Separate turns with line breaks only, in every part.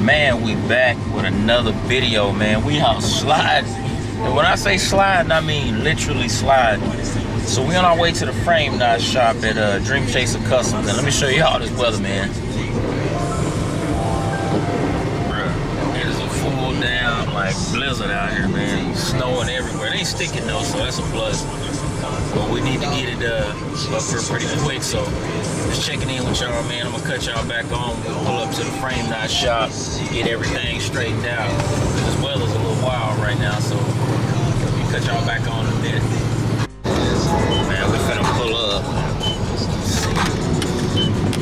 Man, we back with another video, man. We out sliding. And when I say sliding, I mean literally sliding. So we on our way to the frame knot shop at Dream Chaser Customs. And let me show you all this weather, man. Bruh, it is a full down like blizzard out here, man. Snowing everywhere. It ain't sticking though, so that's a plus. But we need to get it up here pretty quick, so just checking in with y'all, man. I'm gonna cut y'all back on. We'll pull up to the frame knot shop, get everything straightened out. This weather's a little wild right now, so we'll cut y'all back on in a minute. Man, we finna pull up.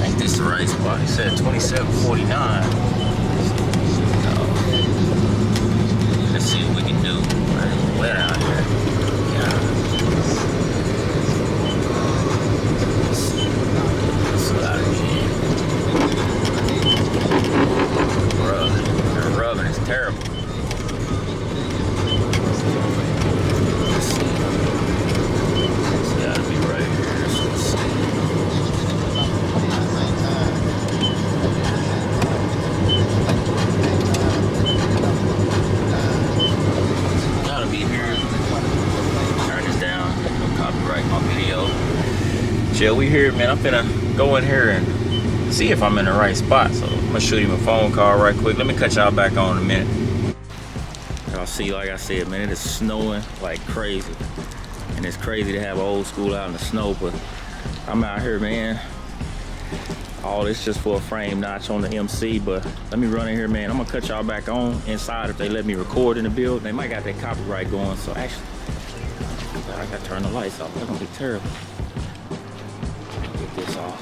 I think this is the right spot. He said 2749. Let's see what we can do. It's wet out here. Yeah. Terrible. Let's see. It's gotta be right here. So let's see. Gotta be here. Turn this down. No copyright my video. Chill, we here, man. I'm finna go in here and see if I'm in the right spot. So I'm gonna shoot him a phone call right quick. Let me cut y'all back on in a minute. Y'all see, like I said, man, it is snowing like crazy. And it's crazy to have old school out in the snow, but I'm out here, man. All this just for a frame notch on the MC, but let me run in here, man. I'm gonna cut y'all back on inside if they let me record in the build. They might got that copyright going, so actually, I gotta turn the lights off. They're gonna be terrible. Get this off.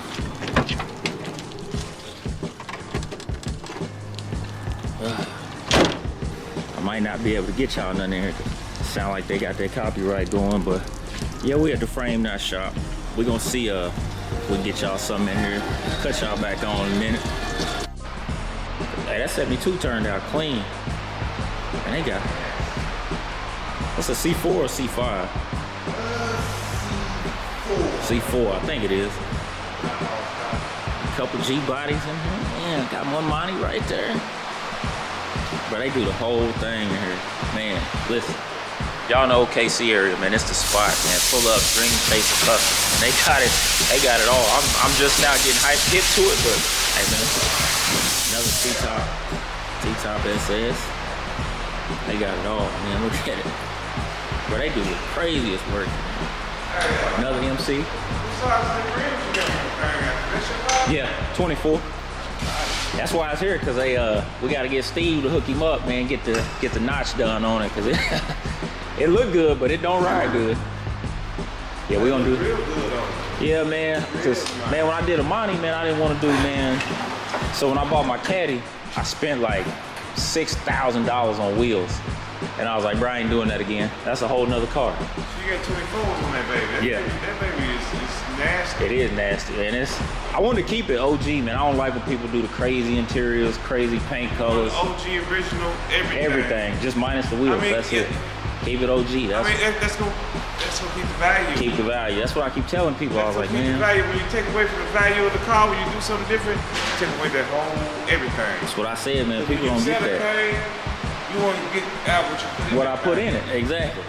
I might not be able to get y'all nothing in here. Sound like they got that copyright going, but yeah, we at the frame knot shop. We gonna see we can get y'all something in here. Cut y'all back on in a minute. Hey, that 72 turned out clean. And they got, what's a C4 or C5? C4, I think it is. A couple G bodies in here. Man, got one monte right there. But they do the whole thing in here. Man, listen. Y'all know OKC area, man. It's the spot, man. Pull up, Dream Chaser Customs. They got it all. I'm just now getting hit to it, but hey, man, another T-top SS. They got it all, man. Look at it. But they do the craziest work. Another MC. Yeah, 24. That's why it's here, cause we gotta get Steve to hook him up, man. Get the notch done on it, cause it look good, but it don't ride good. Yeah, we gonna do. Yeah, man. Cause man, when I did a monte, man, I didn't want to do, man. So when I bought my caddy, I spent like $6,000 on wheels, and I was like, bro, I ain't doing that again. That's a whole nother car.
So you got 24s on that baby. That baby is nasty.
It is nasty, and I want to keep it OG, man. I don't like when people do the crazy interiors, crazy paint colors.
OG, original, everything.
Everything, just minus the wheels. I mean, that's it. Keep it OG.
That's gonna keep the value.
Keep the value. That's what I keep telling people. I was like, man.
The value. When you take away from the value of the car, when you do something different, you take away that whole everything.
That's what I said, man. People don't get that.
You want to get out what
I put in it. Exactly.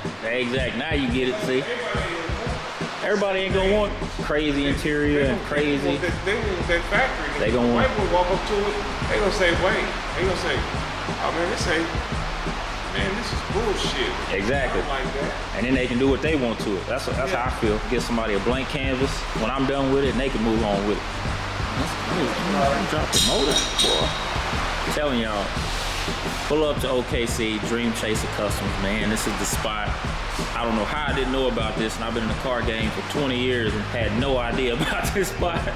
Now you get it. See. Everybody ain't gonna want crazy interior and crazy.
They want that factory.
They gonna want.
White boy walk up to it. They gonna say, wait. They gonna say, oh man, this is bullshit.
Exactly.
Like that.
And then they can do what they want to it. That's how I feel. Get somebody a blank canvas. When I'm done with it, and they can move on with it. That's crazy. Drop the motor, boy. I'm telling y'all. Pull up to OKC, Dream Chaser Customs, man. This is the spot. I don't know how I didn't know about this, and I've been in the car game for 20 years and had no idea about this spot.
Man.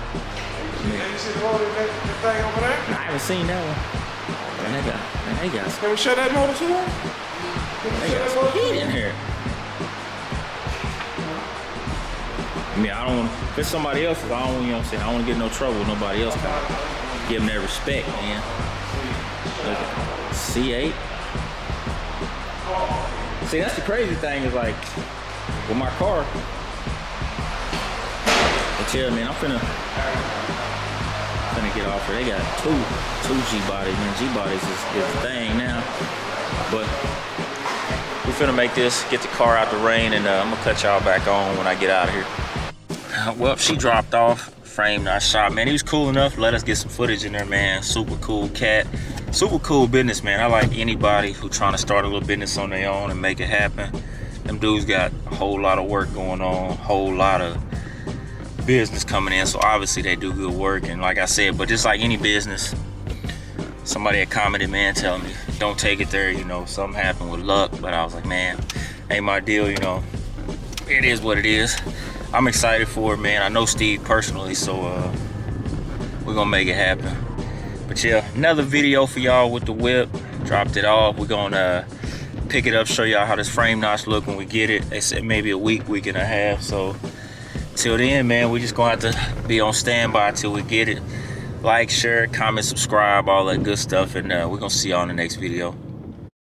You see the motor, that thing over there?
I haven't seen that one. Man, they got.
Can we show that motor to them?
They got some heat in here. I mean, I don't want. If it's somebody else's, I don't. You know what I'm saying? I don't want to get in no trouble with nobody else. Give them that respect, man. Look at C8. See, that's the crazy thing is like with my car. But yeah, man, I'm finna get offer. They got two G-bodies, man. G-bodies is the thing now. But we're finna make this, get the car out the rain, and I'm gonna cut y'all back on when I get out of here. Well, she dropped off. Frame notch shop, man. He was cool enough. Let us get some footage in there, man. Super cool cat. Super cool business, man. I like anybody who trying to start a little business on their own and make it happen. Them dudes got a whole lot of work going on, whole lot of business coming in. So obviously they do good work. And like I said, but just like any business, somebody had commented, man, telling me, don't take it there, you know, something happened with luck. But I was like, man, ain't my deal, you know. It is what it is. I'm excited for it, man. I know Steve personally, so we're gonna make it happen. But yeah, another video for y'all with the whip. Dropped it off. We're gonna pick it up, show y'all how this frame notch look when we get it. They said maybe a week and a half. So till then, man, we just gonna have to be on standby till we get it. Like, share, comment, subscribe, all that good stuff, and we're gonna see y'all in the next video.